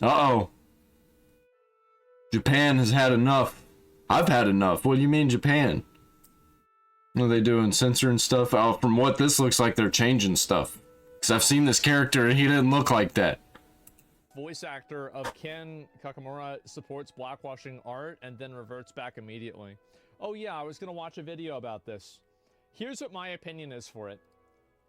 Uh-oh. Japan has had enough. I've had enough. What do you mean Japan? What are they doing? Censoring stuff? Oh, from what this looks like, they're changing stuff. Because I've seen this character and he didn't look like that. Voice actor of Ken Kakamura supports blackwashing art and then reverts back immediately. Oh yeah, I was gonna watch a video about this. Here's what my opinion is for it.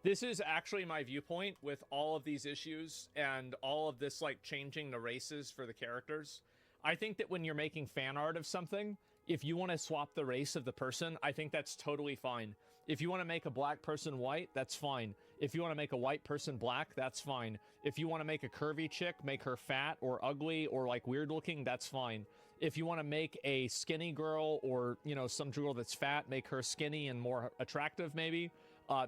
This is actually my viewpoint with all of these issues and all of this, like, changing the races for the characters. I think that when you're making fan art of something, if you want to swap the race of the person, I think that's totally fine. If you want to make a black person white, that's fine. If you want to make a white person black, that's fine. If you want to make a curvy chick, make her fat or ugly or, like, weird looking, that's fine. If you want to make a skinny girl or, you know, some girl that's fat, make her skinny and more attractive maybe,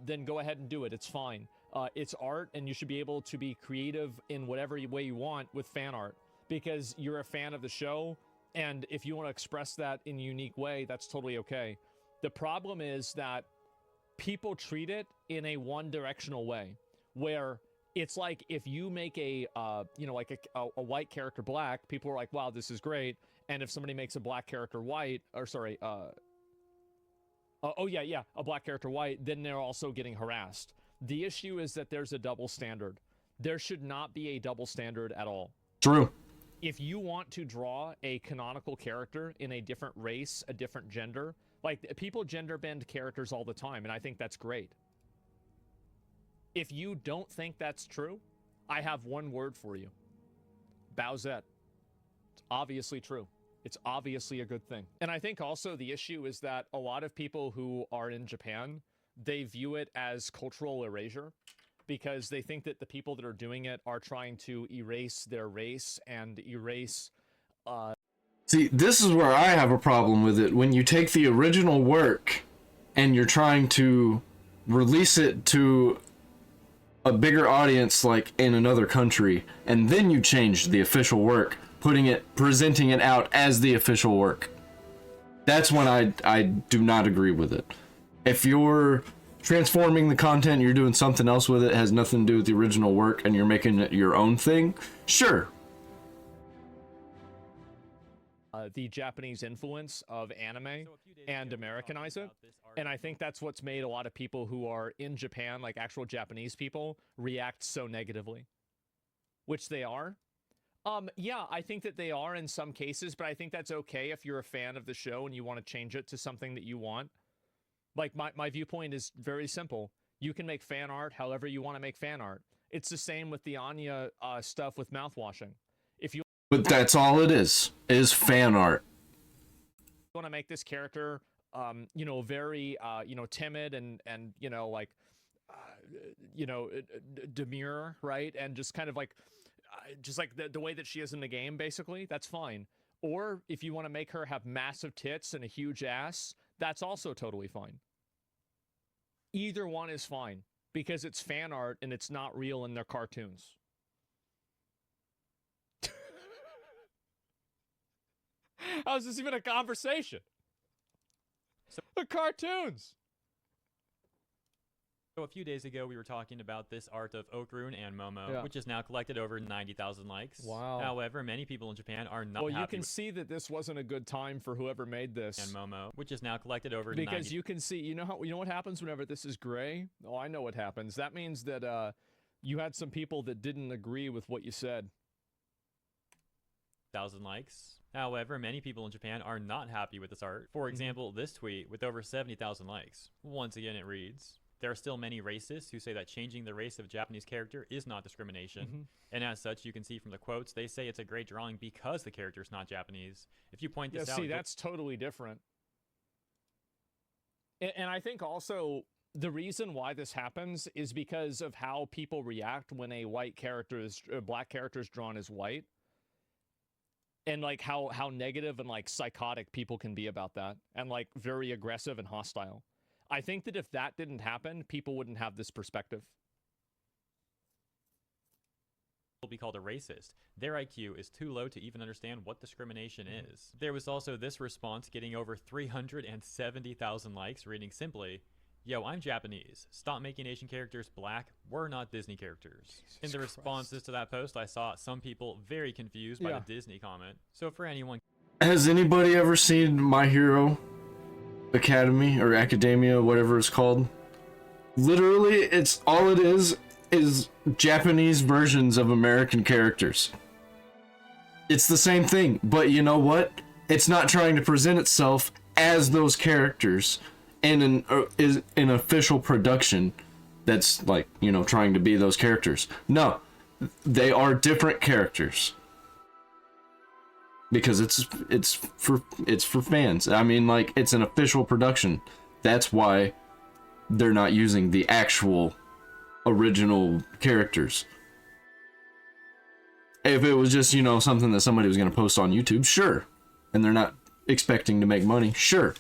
then go ahead and do it. It's fine. It's art, and you should be able to be creative in whatever way you want with fan art, because you're a fan of the show, and if you want to express that in a unique way, that's totally okay. The problem is that people treat it in a one-directional way, where it's like if you make a, you know, like a white character black, people are like, wow, this is great. And if somebody makes a black character white, or sorry, oh yeah, a black character white, then they're also getting harassed. The issue is that there's a double standard. There should not be a double standard at all. True. If you want to draw a canonical character in a different race, a different gender, like, people gender bend characters all the time, and I think that's great. If you don't think that's true, I have one word for you. Bowsette. It's obviously true. It's obviously a good thing. And I think also the issue is that a lot of people who are in Japan, they view it as cultural erasure, because they think that the people that are doing it are trying to erase their race and erase... See, this is where I have a problem with it. When you take the original work and you're trying to release it to a bigger audience, like in another country, and then you change the official work, presenting it out as the official work. That's when I do not agree with it. If you're transforming the content, you're doing something else with it, has nothing to do with the original work, and you're making it your own thing, sure. The Japanese influence of anime and Americanize it. And I think that's what's made a lot of people who are in Japan, like actual Japanese people, react so negatively. Which they are. Yeah, I think that they are in some cases, but I think that's okay if you're a fan of the show and you want to change it to something that you want. Like, my viewpoint is very simple. You can make fan art however you want to make fan art. It's the same with the Anya stuff with mouthwashing. If you... But that's all it is fan art. want to make this character, you know, very, you know, timid and you know, like, you know, demure, right? And just kind of like, just like the way that she is in the game, basically, that's fine. Or if you want to make her have massive tits and a huge ass, that's also totally fine. Either one is fine, because it's fan art and it's not real in their cartoons. How is this even a conversation? The cartoons! So a few days ago, we were talking about this art of Okrun and Momo, which has now collected over 90,000 likes. Wow. However, many people in Japan are not happy. Well, you can see that this wasn't a good time for whoever made this. And Momo, which has now collected over because you can see, you know what happens whenever this is gray? Oh, I know what happens. That means that you had some people that didn't agree with what you said. 1,000 likes. However, many people in Japan are not happy with this art. For example, this tweet with over 70,000 likes. Once again, it reads, "There are still many racists who say that changing the race of a Japanese character is not discrimination. And as such, you can see from the quotes, they say it's a great drawing because the character is not Japanese. If you point this out..." See, that's totally different. And I think also the reason why this happens is because of how people react when a black character is drawn as white. And like how negative and like psychotic people can be about that, and like very aggressive and hostile. I think that if that didn't happen, people wouldn't have this perspective. Will be called a racist. Their IQ is too low to even understand what discrimination is. There was also this response getting over 370,000 likes, reading simply, yo, I'm Japanese. Stop making Asian characters black. We're not Disney characters. In the responses to that post, I saw some people very confused by the Disney comment. So for anyone... Has anybody ever seen My Hero Academy or Academia, whatever it's called? Literally, it's all it is Japanese versions of American characters. It's the same thing, but you know what? It's not trying to present itself as those characters in an official production that's like, you know, trying to be those characters. No, they are different characters because it's for fans. I mean, like, it's an official production. That's why they're not using the actual original characters. If it was just, you know, something that somebody was going to post on YouTube, sure, and they're not expecting to make money, sure.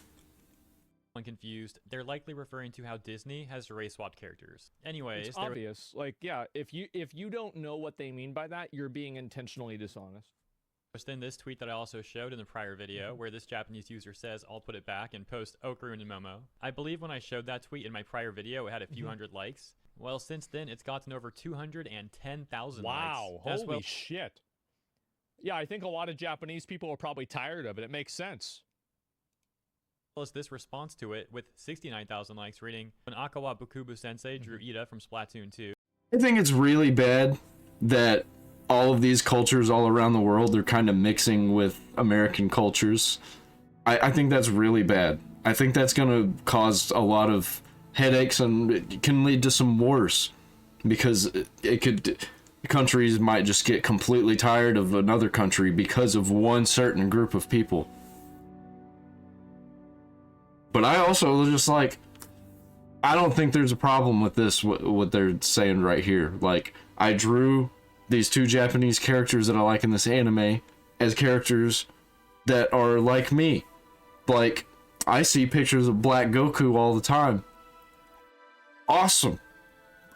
When confused, they're likely referring to how Disney has race swapped characters. Anyways, It's obvious. Like, yeah, if you don't know what they mean by that, you're being intentionally dishonest. Then this tweet that I also showed in the prior video, where this Japanese user says, I'll put it back and post Okarun and Momo. I believe when I showed that tweet in my prior video, it had a few hundred likes. Well, since then, it's gotten over 210,000 likes. Wow, holy shit. Yeah, I think a lot of Japanese people are probably tired of it. It makes sense. Plus this response to it with 69,000 likes reading, when Akawa Bukubu Sensei drew Ida from Splatoon 2. I think it's really bad that all of these cultures all around the world are kind of mixing with American cultures. I think that's really bad. I think that's going to cause a lot of headaches and it can lead to some wars because countries might just get completely tired of another country because of one certain group of people. But I also just like, I don't think there's a problem with this, what they're saying right here. Like, I drew these two Japanese characters that I like in this anime as characters that are like me. Like, I see pictures of Black Goku all the time. Awesome.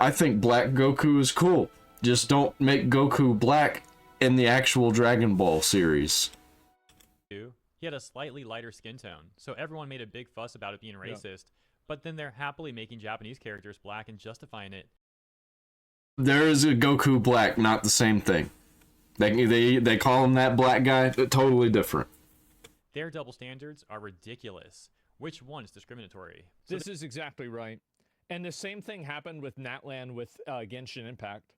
I think Black Goku is cool. Just don't make Goku black in the actual Dragon Ball series. He had a slightly lighter skin tone, so everyone made a big fuss about it being racist, but then they're happily making Japanese characters black and justifying it. There is a Goku black, not the same thing. They call him that black guy, totally different. Their double standards are ridiculous. Which one is discriminatory? This is exactly right. And the same thing happened with Natlan with Genshin Impact,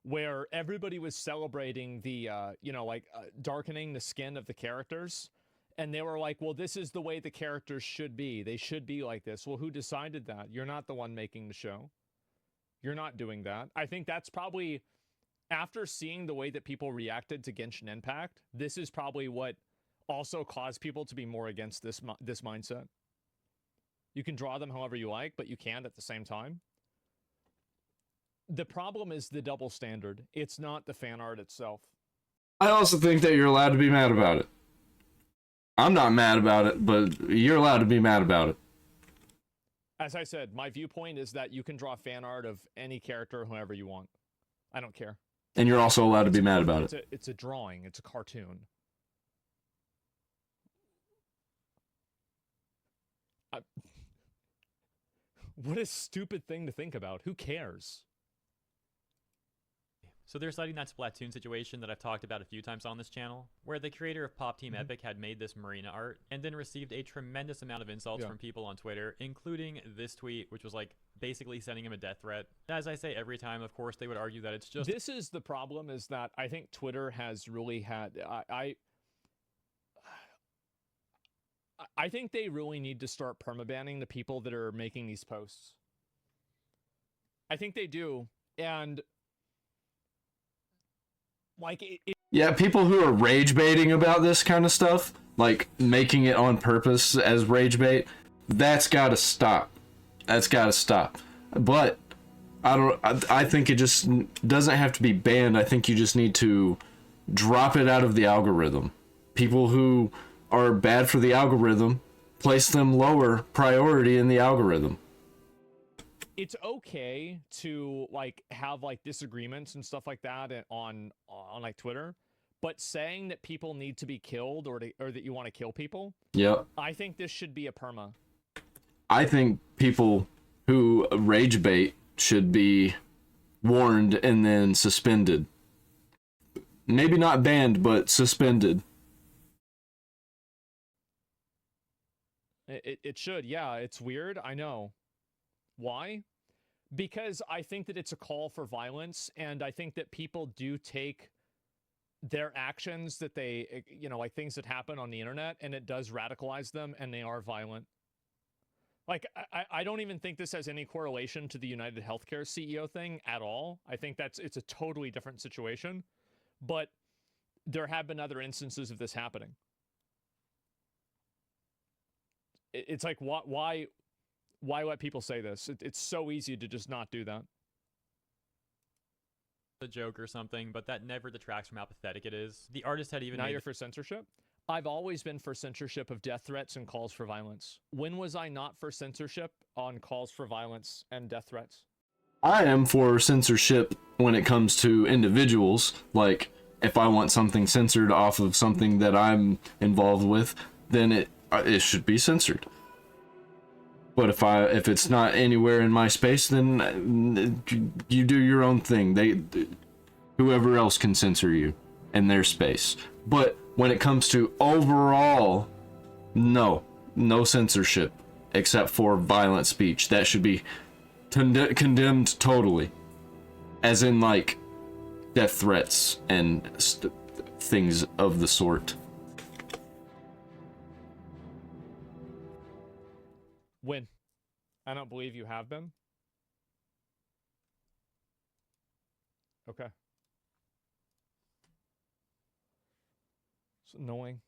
where everybody was celebrating the, darkening the skin of the characters. And they were like, well, this is the way the characters should be. They should be like this. Well, who decided that? You're not the one making the show. You're not doing that. I think that's probably, after seeing the way that people reacted to Genshin Impact, this is probably what also caused people to be more against this mindset. You can draw them however you like, but you can't at the same time. The problem is the double standard. It's not the fan art itself. I also think that you're allowed to be mad about it. I'm not mad about it, but you're allowed to be mad about it. As I said, my viewpoint is that you can draw fan art of any character, whoever you want. I don't care. And you're also allowed to be mad about it. It's a drawing. It's a cartoon. What a stupid thing to think about. Who cares? So they're citing that Splatoon situation that I've talked about a few times on this channel, where the creator of Pop Team Epic had made this marina art and then received a tremendous amount of insults from people on Twitter, including this tweet, which was like basically sending him a death threat. As I say every time, of course, they would argue that it's just... This is the problem, is that I think Twitter has really had... I think they really need to start permabanning the people that are making these posts. I think they do, and... like yeah, people who are rage baiting about this kind of stuff, like making it on purpose as rage bait, that's gotta stop. That's gotta stop. But I think it just doesn't have to be banned. I think you just need to drop it out of the algorithm. People who are bad for the algorithm, place them lower priority in the algorithm. It's okay to like have like disagreements and stuff like that on like Twitter, but saying that people need to be killed or that you want to kill people, yep, I think this should be a perma. I think people who rage bait should be warned and then suspended. Maybe not banned, but suspended. It should, yeah. It's weird, I know. Why? Because I think that it's a call for violence, and I think that people do take their actions that they, like things that happen on the internet, and it does radicalize them, and they are violent. Like, I don't even think this has any correlation to the United Healthcare CEO thing at all. I think it's a totally different situation, but there have been other instances of this happening. It's like, why let people say this? It's so easy to just not do that. A joke or something, but that never detracts from how pathetic it is. The artist had even Now made you're for censorship? I've always been for censorship of death threats and calls for violence. When was I not for censorship on calls for violence and death threats? I am for censorship when it comes to individuals. Like, if I want something censored off of something that I'm involved with, then it should be censored. But if it's not anywhere in my space, then you do your own thing. Whoever else can censor you in their space. But when it comes to overall, no censorship except for violent speech. That should be condemned totally, as in like death threats and things of the sort. When? I don't believe you have been. Okay. It's annoying.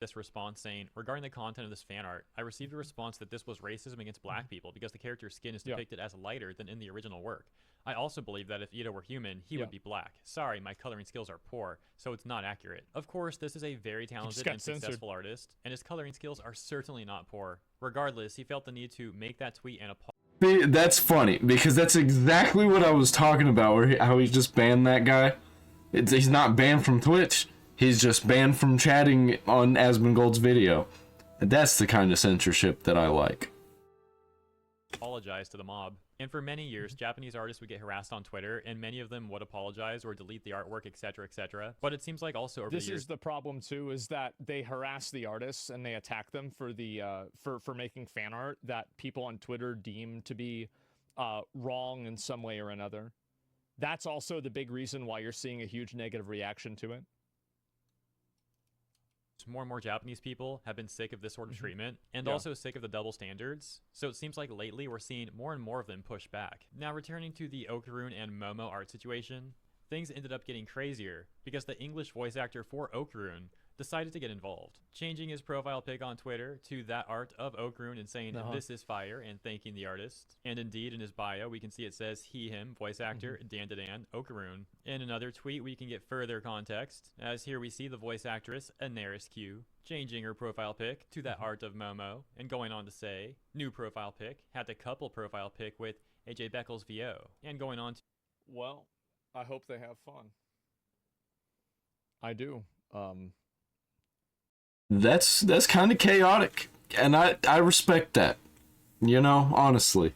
this response saying, regarding the content of this fan art, I received a response that this was racism against black people because the character's skin is depicted as lighter than in the original work. I also believe that if Ida were human, he would be black. Sorry, my coloring skills are poor, so it's not accurate. Of course, this is a very talented and successful artist, and his coloring skills are certainly not poor. Regardless, he felt the need to make that tweet and apologize. That's funny, because that's exactly what I was talking about, how he just banned that guy. He's not banned from Twitch, he's just banned from chatting on Asmongold's video. And that's the kind of censorship that I like. Apologize to the mob. And for many years, Japanese artists would get harassed on Twitter, and many of them would apologize or delete the artwork, etc., etc. But it seems like also over the years... This is the problem, too, is that they harass the artists and they attack them for the for making fan art that people on Twitter deem to be wrong in some way or another. That's also the big reason why you're seeing a huge negative reaction to it. More and more Japanese people have been sick of this sort of treatment, and also sick of the double standards, so it seems like lately we're seeing more and more of them push back. Now returning to the Okarun and Momo art situation, things ended up getting crazier because the English voice actor for Okarun decided to get involved, changing his profile pic on Twitter to that art of Okarun and saying this is fire and thanking the artist. And indeed in his bio we can see it says he, him, voice actor, Dan Okarun. In another tweet we can get further context, as here we see the voice actress Anaris Q changing her profile pic to that art of Momo and going on to say, new profile pic, had the couple profile pic with AJ Beckles VO, and going on to... Well, I hope they have fun. I do. That's kind of chaotic, and I respect that, you know, honestly.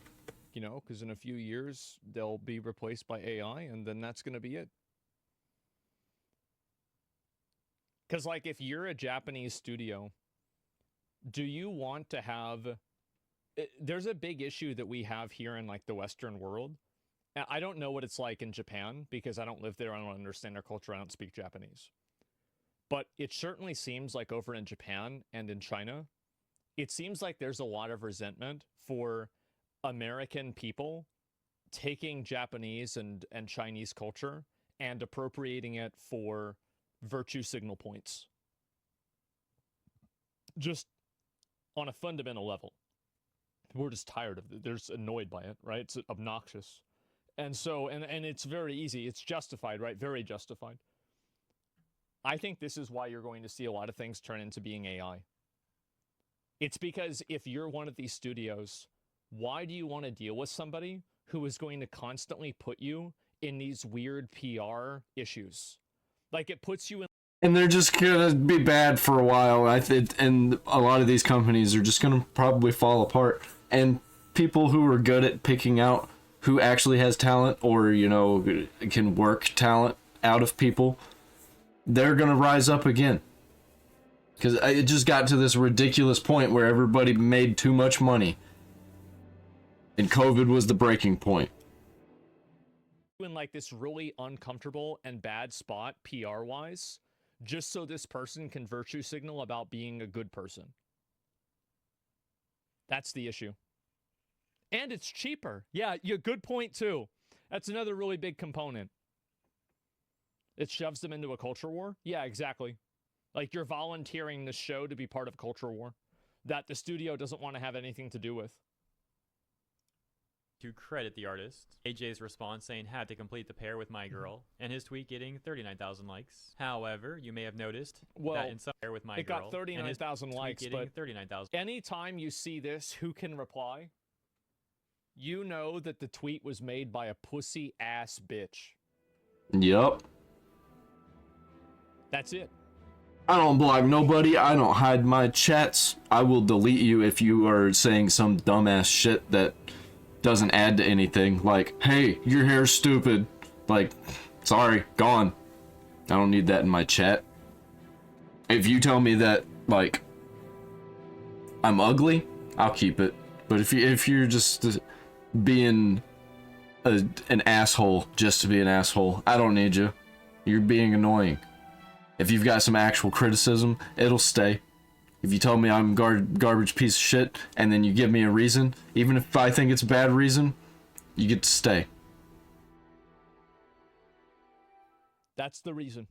You know, because in a few years they'll be replaced by AI, and then that's going to be it. Because, like, if you're a Japanese studio, do you want to have... There's a big issue that we have here in, like, the Western world. I don't know what it's like in Japan, because I don't live there, I don't understand their culture, I don't speak Japanese. But it certainly seems like over in Japan and in China, it seems like there's a lot of resentment for American people taking Japanese and Chinese culture and appropriating it for virtue signal points. Just on a fundamental level. We're just tired of it. They're just annoyed by it, right? It's obnoxious. And so, and it's very easy. It's justified, right? Very justified. I think this is why you're going to see a lot of things turn into being AI. It's because if you're one of these studios, why do you want to deal with somebody who is going to constantly put you in these weird PR issues? Like, it puts you in... And they're just gonna be bad for a while. And a lot of these companies are just gonna probably fall apart. And people who are good at picking out who actually has talent, or, you know, can work talent out of people, they're going to rise up again. Because it just got to this ridiculous point where everybody made too much money. And COVID was the breaking point. In like this really uncomfortable and bad spot PR wise, just so this person can virtue signal about being a good person. That's the issue. And it's cheaper. Yeah, good point too. That's another really big component. It shoves them into a culture war. Yeah, exactly. Like, you're volunteering the show to be part of a culture war that the studio doesn't want to have anything to do with. To credit the artist, AJ's response saying had to complete the pair with my girl, and his tweet getting 39,000 likes. However, you may have noticed that in some pair with my girl, it got 39,000 likes, but 39,000. Anytime you see this, who can reply? You know that the tweet was made by a pussy ass bitch. Yup. That's it. I don't block nobody. I don't hide my chats. I will delete you if you are saying some dumbass shit that doesn't add to anything. Like, hey, your hair's stupid. Like, sorry, gone. I don't need that in my chat. If you tell me that, like, I'm ugly, I'll keep it. But if you're just being an asshole just to be an asshole, I don't need you. You're being annoying. If you've got some actual criticism, it'll stay. If you tell me I'm garbage piece of shit, and then you give me a reason, even if I think it's a bad reason, you get to stay. That's the reason.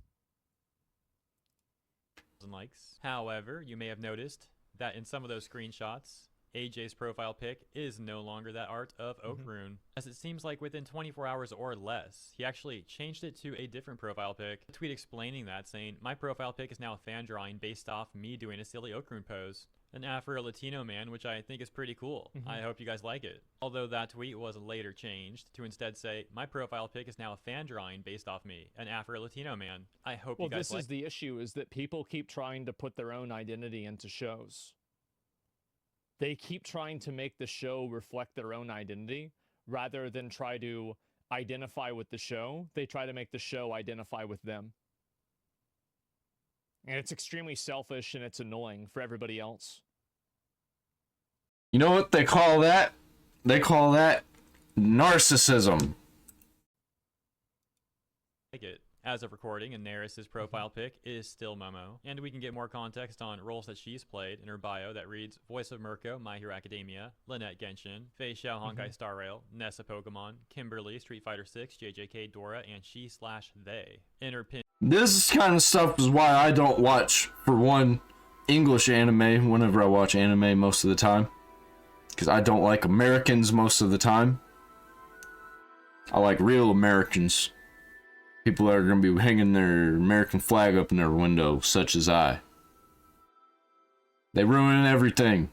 Likes. However, you may have noticed that in some of those screenshots, AJ's profile pic is no longer that art of Oakrune, as it seems like within 24 hours or less, he actually changed it to a different profile pic. A tweet explaining that, saying, my profile pic is now a fan drawing based off me doing a silly Oakrune pose. An Afro-Latino man, which I think is pretty cool. I hope you guys like it. Although that tweet was later changed to instead say, my profile pic is now a fan drawing based off me, an Afro-Latino man. I hope you guys like it. Well, this is the issue, is that people keep trying to put their own identity into shows. They keep trying to make the show reflect their own identity rather than try to identify with the show. They try to make the show identify with them. And it's extremely selfish and it's annoying for everybody else. You know what they call that? They call that narcissism. Like it. As of recording, and Neris's profile pic is still Momo, and we can get more context on roles that she's played in her bio that reads voice of Mirko, My Hero Academia, Lynette Genshin, Fei Xiao Honkai Star Rail, Nessa Pokemon, Kimberly Street Fighter 6, JJK Dora, and she/they. In her pin. This kind of stuff is why I don't watch, for one, English anime whenever I watch anime most of the time. Because I don't like Americans most of the time. I like real Americans. People that are going to be hanging their American flag up in their window, such as I. They ruin everything.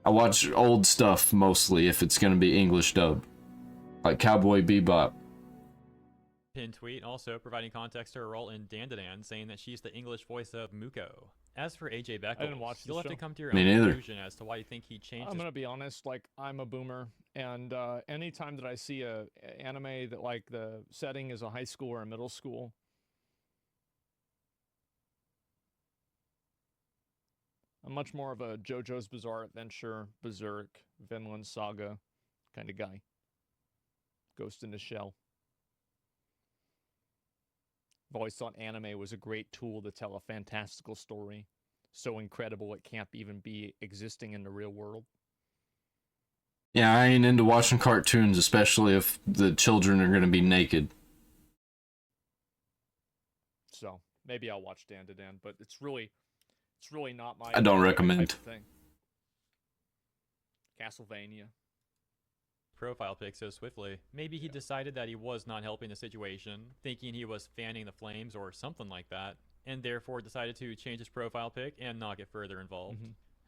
I watch old stuff mostly if it's going to be English dub. Like Cowboy Bebop. Pin tweet also providing context to her role in Dandadan, saying that she's the English voice of Muko. As for AJ Beckles, I didn't watch you'll have show. to come to your Me own neither. conclusion as to why you think he changed I'm gonna be honest, like, I'm a boomer, and anytime that I see a anime that, like, the setting is a high school or a middle school, I'm much more of a JoJo's Bizarre Adventure, Berserk, Vinland Saga kind of guy. Ghost in the Shell. I've always thought anime was a great tool to tell a fantastical story. So incredible it can't even be existing in the real world. Yeah, I ain't into watching cartoons, especially if the children are going to be naked. So maybe I'll watch Dan to Dan, but it's really not my. I don't type recommend. of thing. Castlevania. profile pic so swiftly. Maybe he decided that he was not helping the situation, thinking he was fanning the flames or something like that, and therefore decided to change his profile pic and not get further involved.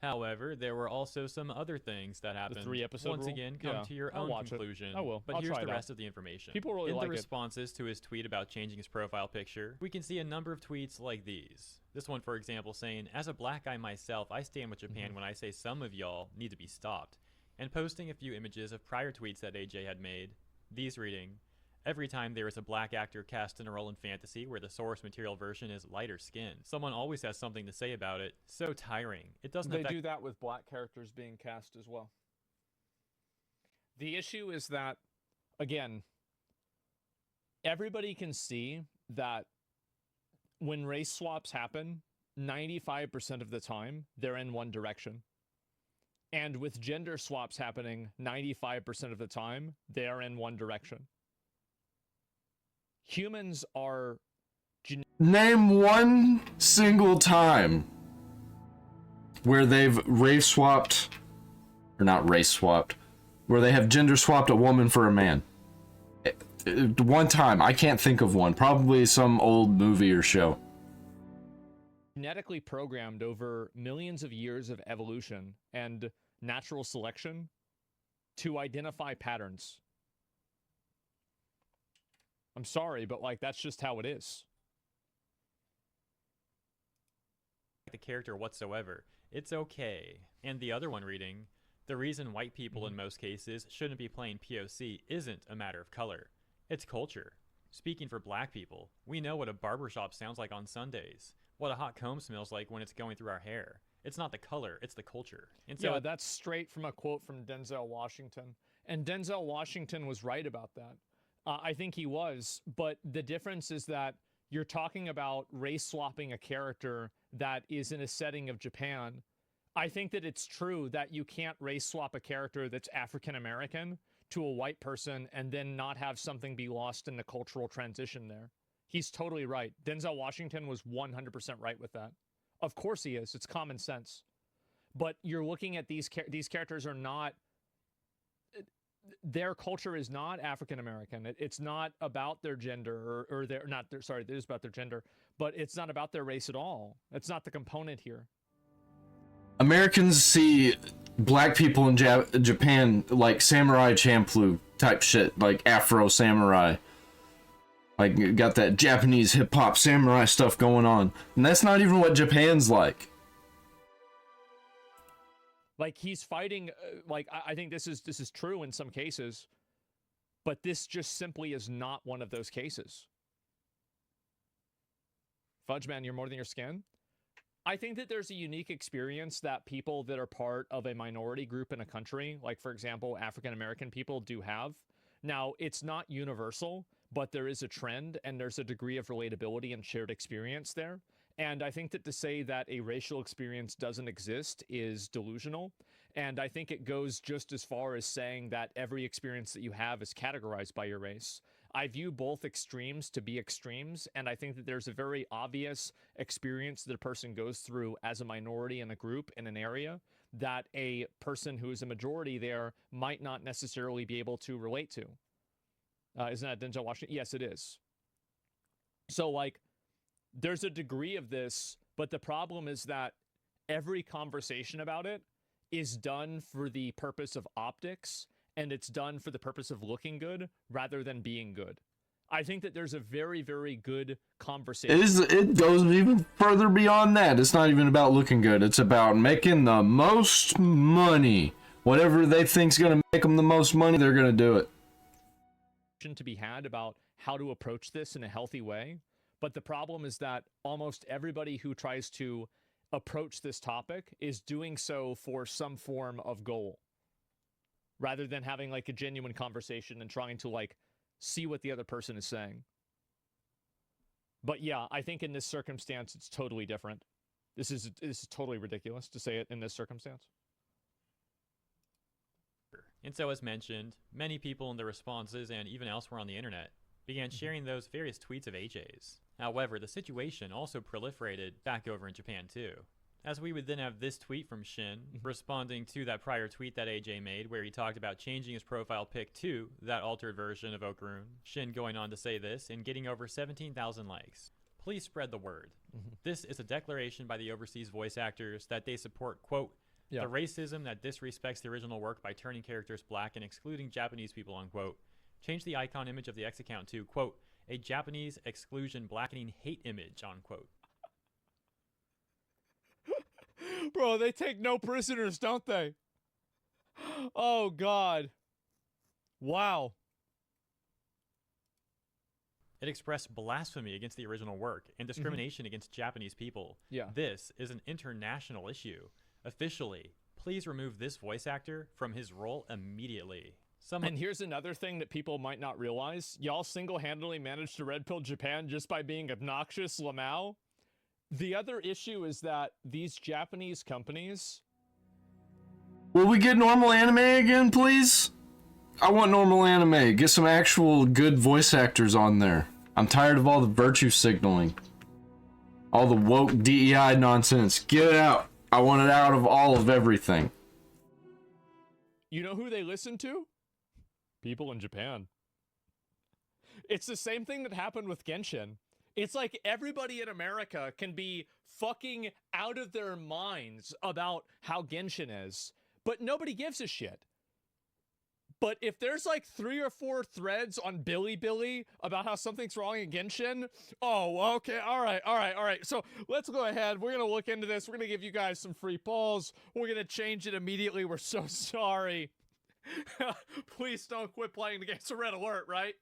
However, there were also some other things that happened. The 3-episode Once rule? again, come Yeah, to your I'll own watch it. conclusion. I will. But I'll here's try the it rest out. of the information. People really In like the it. responses to his tweet about changing his profile picture, we can see a number of tweets like these. This one, for example, saying, "As a black guy myself, I stand with Japan when I say some of y'all need to be stopped. and posting a few images of prior tweets that AJ had made. These reading, every time there is a black actor cast in a role in fantasy where the source material version is lighter skin, someone always has something to say about it. So tiring. It doesn't They affect— do that with black characters being cast as well. The issue is that, again, everybody can see that when race swaps happen, 95% of the time, they're in one direction. And with gender swaps happening 95% of the time, they're in one direction. Humans are... Name one single time where they've race swapped, or not race swapped, where they have gender swapped a woman for a man. One time. I can't think of one. Probably some old movie or show. Genetically programmed over millions of years of evolution and natural selection to identify patterns. I'm sorry, but like that's just how it is. the character whatsoever. It's okay. And the other one reading, the reason white people in most cases shouldn't be playing POC isn't a matter of color. It's culture. Speaking for black people, we know what a barbershop sounds like on Sundays, what a hot comb smells like when it's going through our hair. It's not the color, it's the culture. And so yeah, that's straight from a quote from Denzel Washington. And Denzel Washington was right about that. I think he was, but the difference is that you're talking about race swapping a character that is in a setting of Japan. I think that it's true that you can't race swap a character that's African American to a white person and then not have something be lost in the cultural transition there. He's totally right. Denzel Washington was 100% right with that. Of course he is. It's common sense. But you're looking at these characters are not, their culture is not African American. It's not about their gender or their, not their, sorry, it is about their gender, but it's not about their race at all. It's not the component here. Americans see black people in Japan like samurai Champloo type shit, like Afro samurai. Like, got that Japanese hip-hop samurai stuff going on. And that's not even what Japan's like. Like, he's fighting, like, I think this is true in some cases, but this just simply is not one of those cases. Fudge Man, you're more than your skin? I think that there's a unique experience that people that are part of a minority group in a country, like, for example, African-American people do have. Now, it's not universal, but there is a trend and there's a degree of relatability and shared experience there. And I think that to say that a racial experience doesn't exist is delusional. And I think it goes just as far as saying that every experience that you have is categorized by your race. I view both extremes to be extremes, and I think that there's a very obvious experience that a person goes through as a minority in a group in an area that a person who is a majority there might not necessarily be able to relate to. Isn't that Denzel Washington? Yes, it is. So, like, there's a degree of this, but the problem is that every conversation about it is done for the purpose of optics, and it's done for the purpose of looking good rather than being good. I think that there's a very, very good conversation. It goes even further beyond that. It's not even about looking good. It's about making the most money. Whatever they think's going to make them the most money, they're going to do it. To be had about how to approach this in a healthy way. But the problem is that almost everybody who tries to approach this topic is doing so for some form of goal, rather than having like a genuine conversation and trying to like see what the other person is saying. But yeah, I think in this circumstance, it's totally different. This is totally ridiculous to say it in this circumstance. And so, as mentioned, many people in the responses and even elsewhere on the internet began sharing those various tweets of AJ's. However, the situation also proliferated back over in Japan too, as we would then have this tweet from Shin responding to that prior tweet that AJ made where he talked about changing his profile pic to that altered version of Okarun. Shin going on to say this and getting over 17,000 likes. Please spread the word. This is a declaration by the overseas voice actors that they support, quote, the racism that disrespects the original work by turning characters black and excluding Japanese people, unquote. Change the icon image of the X account to, quote, a Japanese exclusion blackening hate image, unquote. Bro, they take no prisoners, don't they? Oh God. Wow. It expressed blasphemy against the original work and discrimination against Japanese people. Yeah. This is an international issue. Officially, please remove this voice actor from his role immediately. And here's another thing that people might not realize. Y'all single-handedly managed to red pill Japan just by being obnoxious Lamau. The other issue is that these Japanese companies... Will we get normal anime again, please? I want normal anime. Get some actual good voice actors on there. I'm tired of all the virtue signaling. All the woke DEI nonsense. Get it out. I want it out of all of everything. You know who they listen to? People in Japan. It's the same thing that happened with Genshin. It's like everybody in America can be fucking out of their minds about how Genshin is, but nobody gives a shit. But if there's like 3 or 4 threads on Bilibili about how something's wrong in Genshin, oh, okay, all right. So let's go ahead. We're going to look into this. We're going to give you guys some free polls. We're going to change it immediately. We're so sorry. Please don't quit playing the game. It's a red alert, right?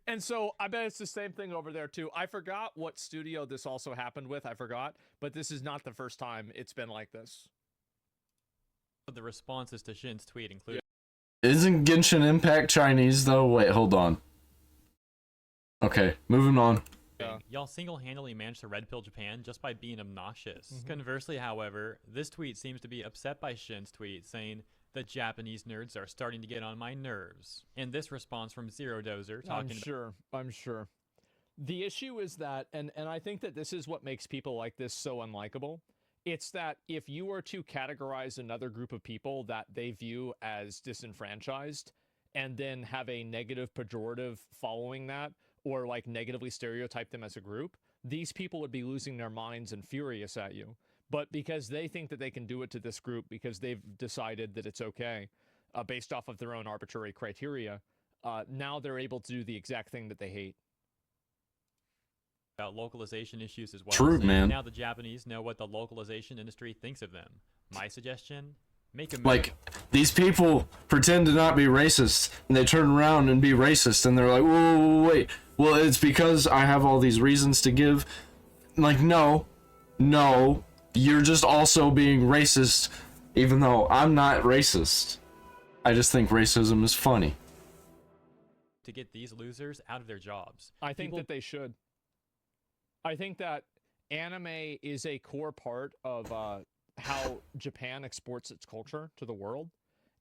And so I bet it's the same thing over there too. I forgot what studio this also happened with. I forgot, but this is not the first time it's been like this. The responses to Shin's tweet include... Isn't Genshin Impact Chinese though? Wait, hold on. Okay, moving on. Yeah. Y'all single-handedly managed to red pill Japan just by being obnoxious. Conversely, however, this tweet seems to be upset by Shin's tweet, saying, "The Japanese nerds are starting to get on my nerves." And this response from Zero Dozer talking I'm sure. The issue is that, and I think that this is what makes people like this so unlikable. It's that if you were to categorize another group of people that they view as disenfranchised and then have a negative pejorative following that, or like negatively stereotype them as a group, these people would be losing their minds and furious at you. But because they think that they can do it to this group because they've decided that it's okay, based off of their own arbitrary criteria, now they're able to do the exact thing that they hate. about localization issues as well. True, saying, man. Now the Japanese know what the localization industry thinks of them. My suggestion, make a move. Like, these people pretend to not be racist, and they turn around and be racist, and they're like, whoa, wait. Well, it's because I have all these reasons to give. Like, no, you're just also being racist, even though I'm not racist. I just think racism is funny. To get these losers out of their jobs. I think that they should. I think that anime is a core part of how Japan exports its culture to the world.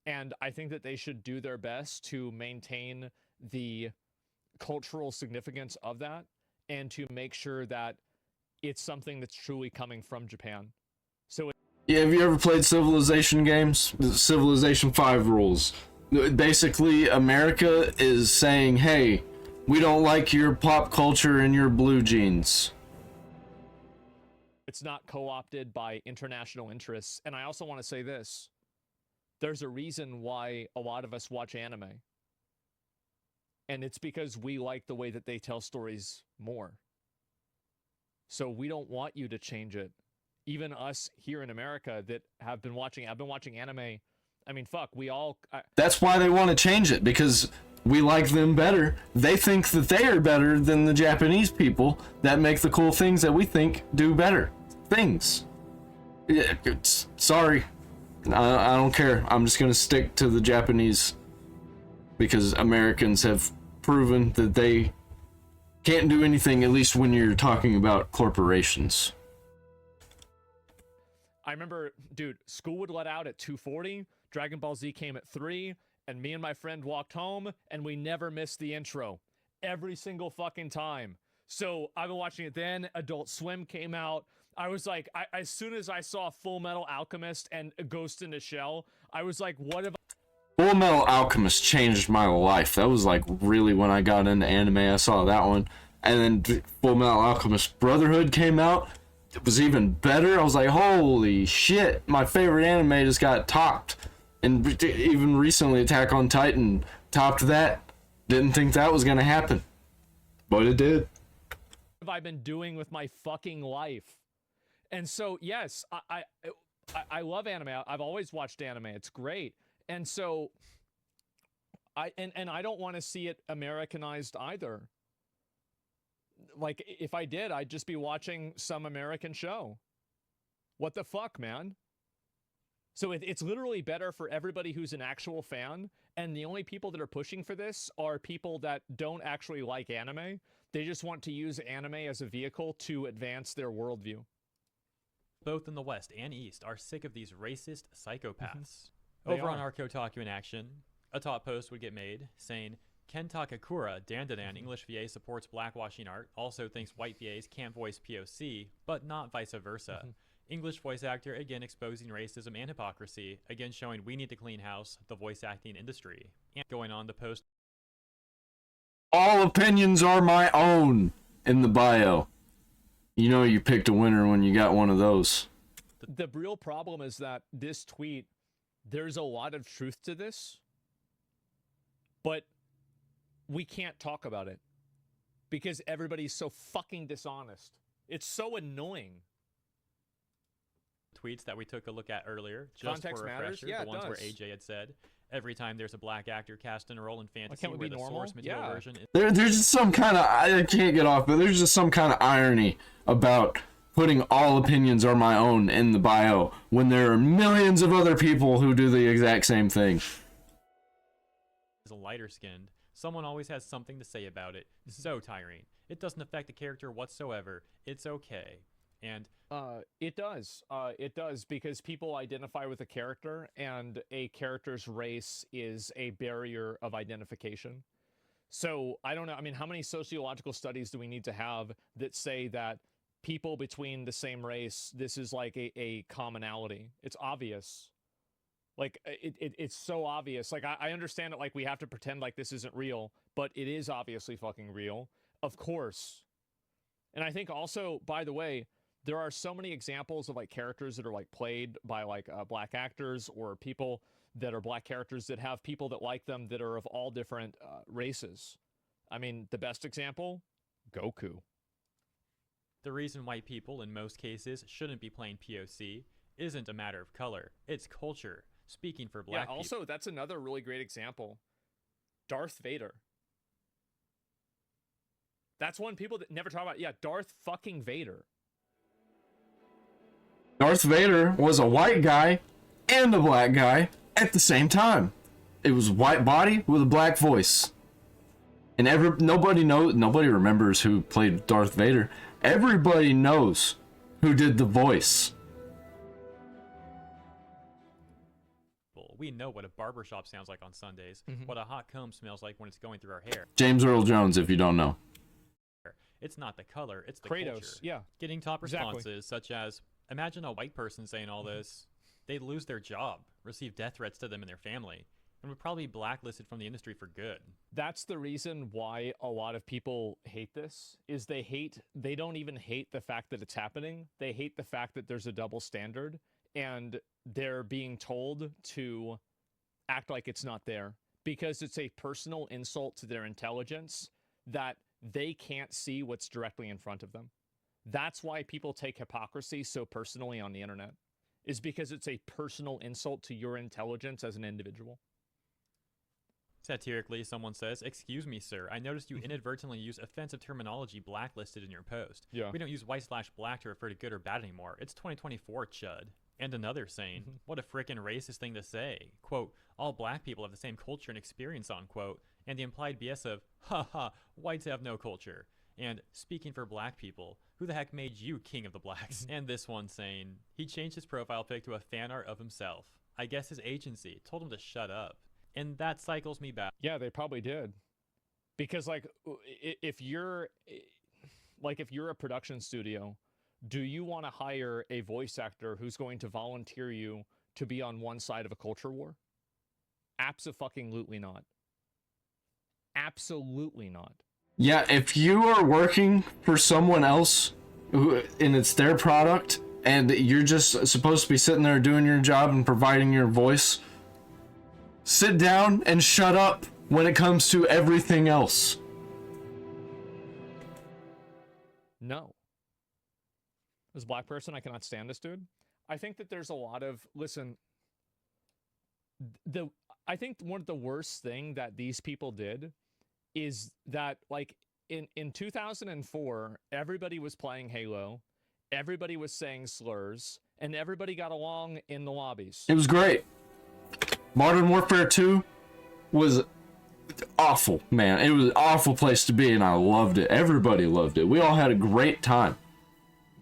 And I think that they should do their best to maintain the cultural significance of that and to make sure that it's something that's truly coming from Japan. So Yeah, have you ever played Civilization games? The Civilization 5 rules. Basically, America is saying, hey, we don't like your pop culture and your blue jeans. it's not co-opted by international interests. And I also want to say this. There's a reason why a lot of us watch anime. And it's because we like the way that they tell stories more. So we don't want you to change it. Even us here in America that have been watching, I've been watching anime. I mean, fuck, we all... That's why they want to change it, because we like them better. They think that they are better than the Japanese people that make the cool things that we think do better things. Yeah, sorry. I don't care. I'm just going to stick to the Japanese because Americans have proven that they can't do anything, at least when you're talking about corporations. I remember, dude, school would let out at 2:40, Dragon Ball Z came at 3, and me and my friend walked home, and we never missed the intro. Every single fucking time. So I've been watching it then, Adult Swim came out. I was like, as soon as I saw Full Metal Alchemist and Ghost in the Shell, I was like, what if Full Metal Alchemist changed my life. That was like really when I got into anime. I saw that one. And then Full Metal Alchemist Brotherhood came out. It was even better. I was like, holy shit, my favorite anime just got topped. And even recently, Attack on Titan topped that. Didn't think that was going to happen. But it did. have I been doing with my fucking life? And so, yes, I love anime. I've always watched anime. It's great. And so and I don't want to see it Americanized either. Like, if I did, I'd just be watching some American show. What the fuck, man? So it's literally better for everybody who's an actual fan, and the only people that are pushing for this are people that don't actually like anime. They just want to use anime as a vehicle to advance their worldview. Both in the West and East are sick of these racist psychopaths. They Over on are. Kotaku in action, a top post would get made saying, Ken Takakura, Dandadan, English VA supports blackwashing art, also thinks white VAs can't voice POC, but not vice versa. English voice actor again exposing racism and hypocrisy, again showing we need to clean house the voice acting industry. And going on to post, All opinions are my own in the bio. You know you picked a winner when you got one of those. The real problem is that this tweet, there's a lot of truth to this, but we can't talk about it because everybody's so fucking dishonest. It's so annoying. tweets that we took a look at earlier, just Context for a matters? refresher, Yeah, the it ones where does. AJ had said, every time there's a black actor cast in a role in fantasy can't we where be the normal? source material Yeah. version is There's just some kind of, I can't get off, but there's just some kind of irony about putting all opinions are my own in the bio when there are millions of other people who do the exact same thing. lighter skinned, someone always has something to say about it. So tiring. It doesn't affect the character whatsoever. It's okay. And it does. It does, because people identify with a character, and a character's race is a barrier of identification. So I don't know. I mean, how many sociological studies do we need to have that say that people between the same race, this is like a commonality? It's obvious. Like, it's so obvious. Like, I understand it. Like, we have to pretend like this isn't real, but it is obviously fucking real. Of course. And I think also, by the way, there are so many examples of like characters that are like played by like black actors, or people that are black characters that have people that like them that are of all different races. I mean, the best example, Goku. the reason white people, in most cases, shouldn't be playing POC isn't a matter of color. It's culture. Speaking for black Yeah, also, that's another really great example. Darth Vader. That's one people that never talk about. Yeah, Darth fucking Vader. Darth Vader was a white guy and a black guy at the same time. It was a white body with a black voice. And nobody remembers who played Darth Vader. Everybody knows who did the voice. people. We know what a barbershop sounds like on Sundays, what a hot comb smells like when it's going through our hair. James Earl Jones, if you don't know. It's not the color, it's the Kratos, culture. yeah. Getting top Exactly. responses such as, imagine a white person saying all this. They'd lose their job, receive death threats to them and their family, and would probably be blacklisted from the industry for good. That's the reason why a lot of people hate this, is they don't even hate the fact that it's happening. They hate the fact that there's a double standard, and they're being told to act like it's not there, because it's a personal insult to their intelligence that they can't see what's directly in front of them. That's why people take hypocrisy so personally on the internet, is because it's a personal insult to your intelligence as an individual. Satirically, someone says, "Excuse me, sir. I noticed you inadvertently use offensive terminology blacklisted in your post. Yeah. We don't use white/black to refer to good or bad anymore. It's 2024, chud." And another saying, "What a frickin' racist thing to say. Quote, all black people have the same culture and experience, unquote." And the implied BS of, "Ha, whites have no culture." And speaking for black people, who the heck made you king of the blacks? And this one saying, he changed his profile pic to a fan art of himself. I guess his agency told him to shut up. And that cycles me back. Yeah, they probably did. Because like, if you're a production studio, do you want to hire a voice actor who's going to volunteer you to be on one side of a culture war? Abso-fucking-lutely not. Absolutely not. Yeah, if you are working for someone else and it's their product and you're just supposed to be sitting there doing your job and providing your voice, sit down and shut up when it comes to everything else. No. As a black person, I cannot stand this dude. I think that there's a lot of, listen, the I think one of the worst thing that these people did is that, like, in 2004, everybody was playing Halo, everybody was saying slurs, and everybody got along in the lobbies. It was great. Modern Warfare 2 was awful, man. It was an awful place to be, and I loved it. Everybody loved it. We all had a great time.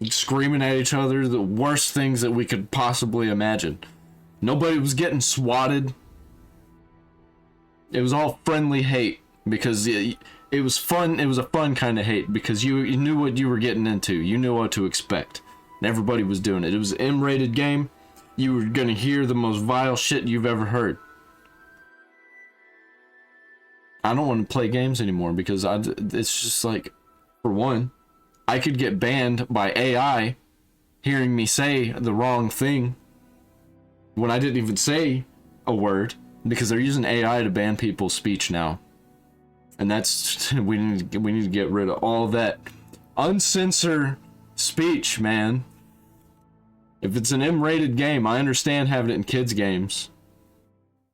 Screaming at each other, the worst things that we could possibly imagine. Nobody was getting swatted. It was all friendly hate because it was fun. It was a fun kind of hate because you knew what you were getting into. You knew what to expect. And everybody was doing it. It was an M-rated game. You were going to hear the most vile shit you've ever heard. I don't want to play games anymore because it's just like, for one, I could get banned by AI hearing me say the wrong thing when I didn't even say a word, because they're using AI to ban people's speech now. And that's, we need to get rid of all that uncensored speech, man. If it's an M-rated game, I understand having it in kids' games.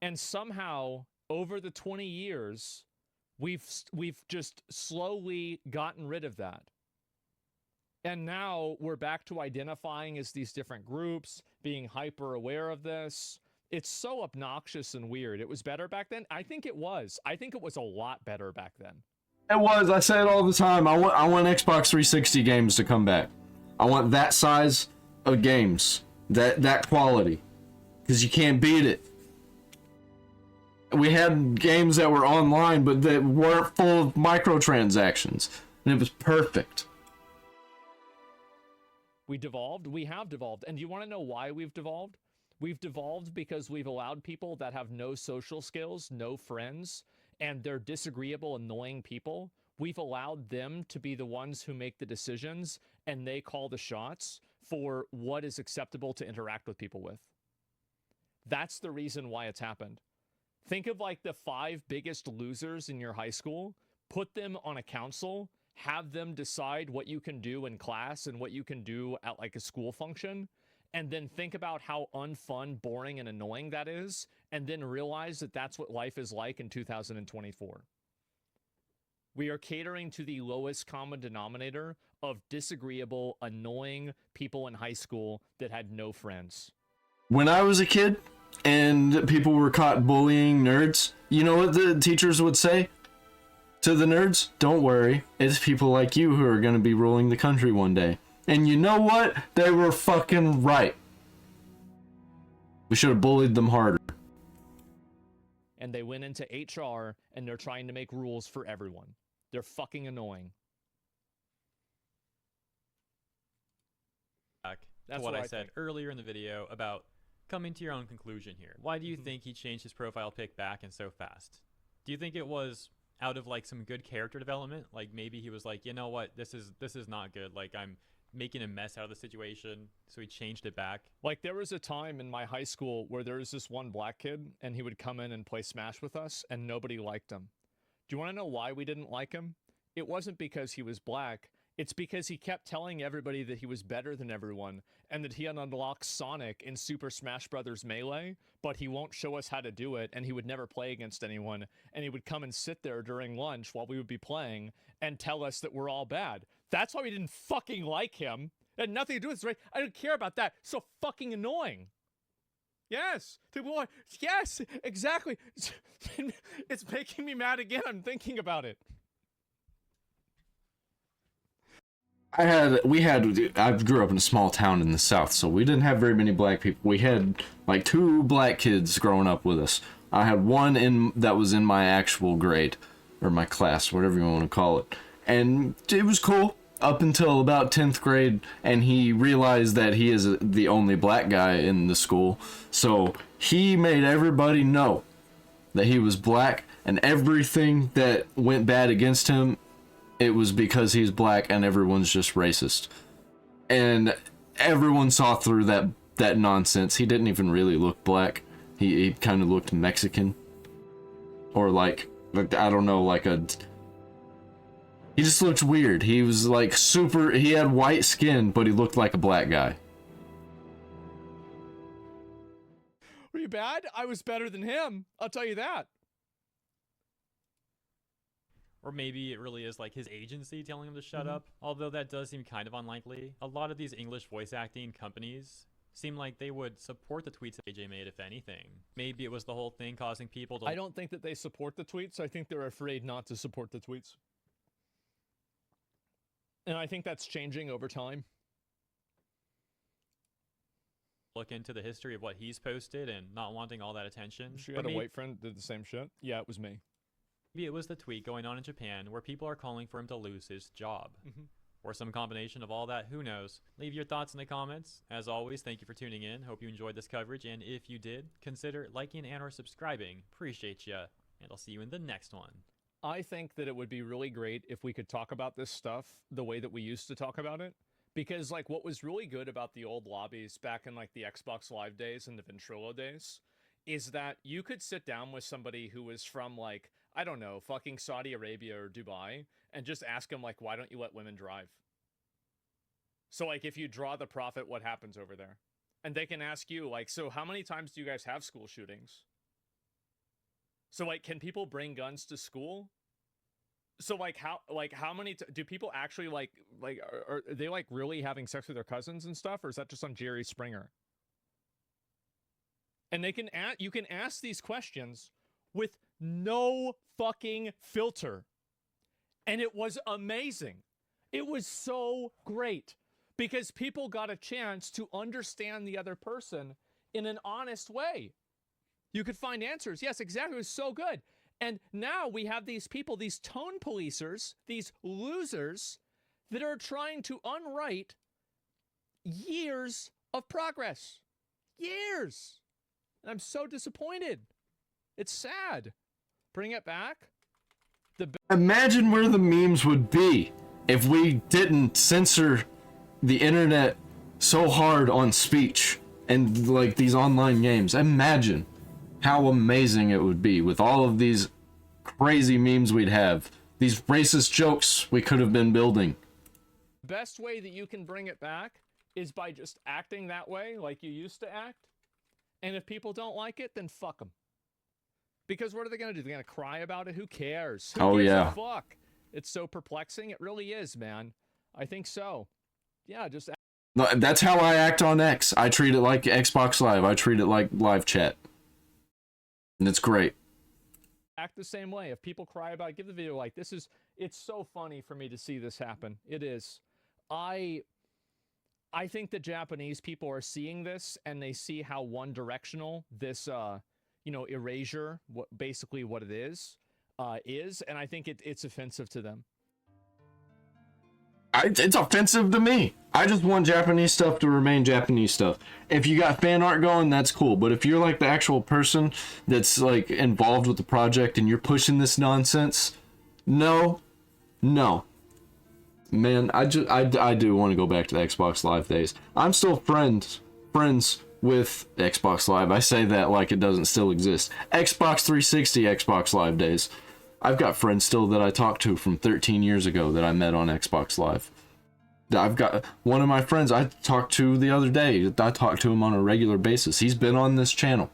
And somehow, over the 20 years, we've just slowly gotten rid of that. And now we're back to identifying as these different groups, being hyper aware of this. It's so obnoxious and weird. It was better back then. I think it was. I think it was a lot better back then. It was. I say it all the time. I want Xbox 360 games to come back. I want that size of games, that quality, because you can't beat it. We had games that were online, but that weren't full of microtransactions, and it was perfect. We devolved. We have devolved. And do you want to know why we've devolved? We've devolved because we've allowed people that have no social skills, no friends, and they're disagreeable, annoying people. We've allowed them to be the ones who make the decisions, and they call the shots for what is acceptable to interact with people with. That's the reason why it's happened. Think of like the 5 biggest losers in your high school, put them on a council, have them decide what you can do in class and what you can do at like a school function, and then think about how unfun, boring, and annoying that is, and then realize that that's what life is like in 2024. We are catering to the lowest common denominator of disagreeable, annoying people in high school that had no friends. When I was a kid and people were caught bullying nerds, you know what the teachers would say to the nerds? Don't worry, it's people like you who are going to be ruling the country one day. And you know what? They were fucking right. We should have bullied them harder. And they went into HR and they're trying to make rules for everyone. They're fucking annoying. Back That's to what I think. said earlier in the video about coming to your own conclusion here. Why do you think he changed his profile pic back and so fast? Do you think it was out of like some good character development? Like maybe he was like, you know what, this is not good. Like I'm making a mess out of the situation, so he changed it back. Like there was a time in my high school where there was this one black kid and he would come in and play Smash with us and nobody liked him. Do you want to know why we didn't like him? It wasn't because he was black. It's because he kept telling everybody that he was better than everyone and that he had unlocked Sonic in Super Smash Bros. Melee, but he won't show us how to do it, and he would never play against anyone, and he would come and sit there during lunch while we would be playing and tell us that we're all bad. That's why we didn't fucking like him. It had nothing to do with this, right? I didn't care about that. So fucking annoying. Yes. Yes, exactly. It's making me mad again. I'm thinking about it. I grew up in a small town in the South, so we didn't have very many black people. We had like 2 black kids growing up with us. I had one that was in my actual grade, or my class, whatever you want to call it. And it was cool up until about 10th grade, and he realized that he is the only black guy in the school. So he made everybody know that he was black, and everything that went bad against him, it was because he's black and everyone's just racist. And everyone saw through that nonsense. He didn't even really look black. He kind of looked Mexican. Or like I don't know, he just looked weird. He was like he had white skin, but he looked like a black guy. bad. I was better than him. I'll tell you that. Or maybe it really is like his agency telling him to shut up, although that does seem kind of unlikely. A lot of these English voice acting companies seem like they would support the tweets that AJ made, if anything. Maybe it was the whole thing causing people to... I don't think that they support the tweets. I think they're afraid not to support the tweets. And I think that's changing over time. Look into the history of what he's posted and not wanting all that attention. She had a white friend that did the same shit. Yeah, it was me. Maybe it was the tweet going on in Japan where people are calling for him to lose his job. Or some combination of all that, who knows? Leave your thoughts in the comments. As always, thank you for tuning in. Hope you enjoyed this coverage, and if you did, consider liking and or subscribing. Appreciate ya, and I'll see you in the next one. I think that it would be really great if we could talk about this stuff the way that we used to talk about it. Because, like, what was really good about the old lobbies back in, like, the Xbox Live days and the Ventrilo days is that you could sit down with somebody who was from, like, I don't know, fucking Saudi Arabia or Dubai, and just ask them, like, why don't you let women drive? So, like, if you draw the profit, what happens over there? And they can ask you, like, so how many times do you guys have school shootings? So, like, can people bring guns to school? So, like, how many do people actually, are they, like, really having sex with their cousins and stuff? Or is that just on Jerry Springer? And you can ask these questions with no fucking filter. And it was amazing. It was so great because people got a chance to understand the other person in an honest way. You could find answers. Yes, exactly. It was so good. And now we have these people, these tone policers, these losers that are trying to unwrite years of progress. Years. And I'm so disappointed. It's sad. Bring it back. Imagine where the memes would be if we didn't censor the internet so hard on speech and like these online games. Imagine how amazing it would be with all of these crazy memes we'd have, these racist jokes we could have been building. Best way that you can bring it back is by just acting that way like you used to act. And if people don't like it, then fuck them. Because what are they going to do? They're going to cry about it? Who cares? Who gives a fuck? It's so perplexing. It really is, man. I think so. Yeah, just... That's how I act on X. I treat it like Xbox Live. I treat it like live chat. And it's great. Act the same way. If people cry about it, give the video a like. It's so funny for me to see this happen. It is. I think the Japanese people are seeing this, and they see how one-directional this, erasure, basically what it is, and I think it's offensive to them. It's offensive to me. I just want Japanese stuff to remain Japanese stuff. If you got fan art going, that's cool. But if you're like the actual person that's like involved with the project and you're pushing this nonsense, no. Man, I do want to go back to the Xbox Live days. I'm still friends with Xbox Live. I say that like it doesn't still exist. Xbox 360 Xbox Live days. I've got friends still that I talked to from 13 years ago that I met on Xbox Live. I've got one of my friends I talked to the other day. I talked to him on a regular basis. He's been on this channel.